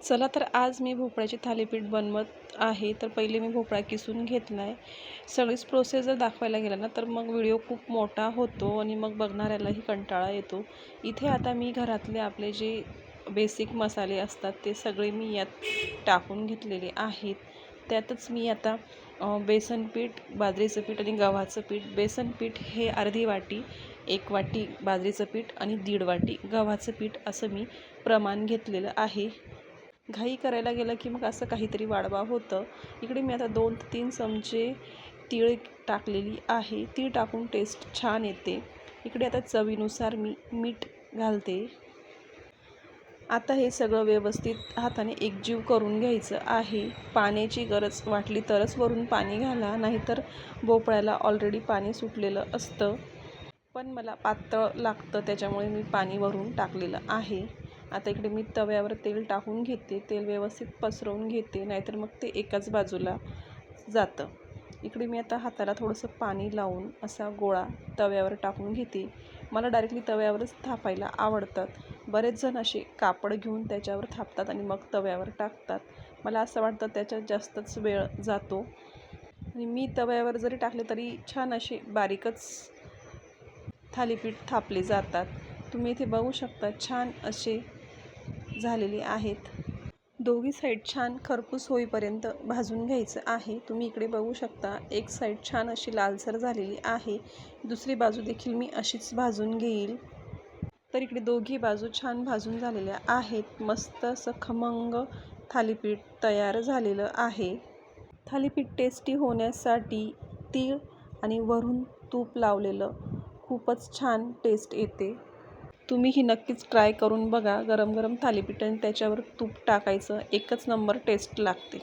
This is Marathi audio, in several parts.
चला तर आज मी भोपळ्याचे थालीपीठ बनवत आहे। तर पहिले मी भोपळा किसून घेतला आहे। सगळीच प्रोसेस जर दाखवायला गेला ना तर मग व्हिडिओ खूप मोठा होतो आणि मग बघणाऱ्यालाही कंटाळा येतो। इथे आता मी घरातले आपले जे बेसिक मसाले असतात ते सगळे मी यात टाकून घेतलेले आहेत। त्यातच मी आता बेसन पीठ, बाजरीचं पीठ आणि गव्हाचं पीठ, बेसन पीठ हे अर्धी वाटी, 1 वाटी बाजरीचं पीठ आणि 1.5 वाटी गव्हाचं पीठ असं मी प्रमाण घेतलेलं आहे। घाई करायला गेलं की मग असं काहीतरी वाढवा होतं। इकडे मी आता 2 ते 3 चमचे तीळ टाकलेली आहे। तीळ टाकून टेस्ट छान येते। इकडे आता चवीनुसार मी मीठ घालते। आता हे सगळं व्यवस्थित हाताने एकजीव करून घ्यायचं आहे। पाण्याची गरज वाटली तरच वरून पाणी घाला, नाहीतर भोपळ्याला ऑलरेडी पाणी सुटलेलं असतं। पण मला पातळ लागतं त्याच्यामुळे मी पाणी वरून टाकलेलं आहे। आता इकडे मी तव्यावर तेल टाकून घेते। तेल व्यवस्थित पसरवून घेते, नाहीतर मग ते एकाच बाजूला जातं। इकडे मी आता हाताला थोडंसं पाणी लावून असा गोळा तव्यावर टाकून घेते। मला डायरेक्टली तव्यावरच थापायला आवडतात। बरेच जण असे कापड घेऊन त्याच्यावर थापतात आणि मग तव्यावर टाकतात। मला असं वाटतं त्याच्यात जास्तच वेळ जातो आणि मी तव्यावर जरी टाकले तरी छान असे बारीकच थालीपीठ थापले जातात। तुम्ही इथे बघू शकता छान असे झालेले आहेत। दोघी साईड छान खरपूस होईपर्यंत भाजून घ्यायचं आहे। तुम्ही इकडे बघू शकता एक साईड छान अशी लालसर झालेली आहे, दुसरी बाजू देखील मी अशीच भाजून घेईल। तर इकडे दोघी बाजू छान भाजून झालेल्या आहेत। मस्त असं खमंग थालीपीठ तयार झालेलं आहे। थालीपीठ टेस्टी होण्यासाठी तीळ आणि वरून तूप लावलेलं खूपच छान टेस्ट येते। तुम्हीही नक्कीच ट्राय करून बघा। गरम गरम थालीपीठ आणि त्याच्यावर तूप टाकायचं, एकच नंबर टेस्ट लागते।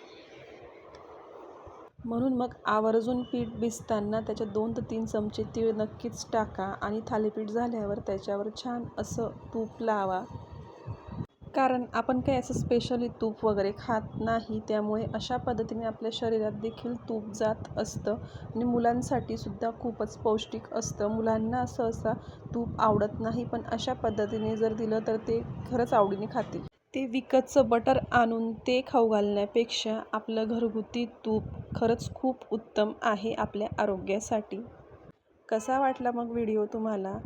म्हणून मग आवर्जून पीठ भिजताना त्याच्यात 2 ते 3 चमचे तीळ नक्कीच टाका आणि थालीपीठ झाल्यावर त्याच्यावर छान असं तूप लावा। कारण आपण काही असं स्पेशली तूप वगैरे खात नाही, त्यामुळे अशा पद्धतीने आपल्या शरीरात देखील तूप जात असतं आणि मुलांसाठी सुद्धा खूपच पौष्टिक असतं। मुलांना सहसा तूप आवडत नाही, पण अशा पद्धतीने जर दिलं तर ते खरंच आवडीने खातील। ते विकतचं बटर आणून ते खाऊ घालण्यापेक्षा आपलं घरगुती तूप खरंच खूप उत्तम आहे आपल्या आरोग्यासाठी। कसा वाटला मग व्हिडिओ तुम्हाला?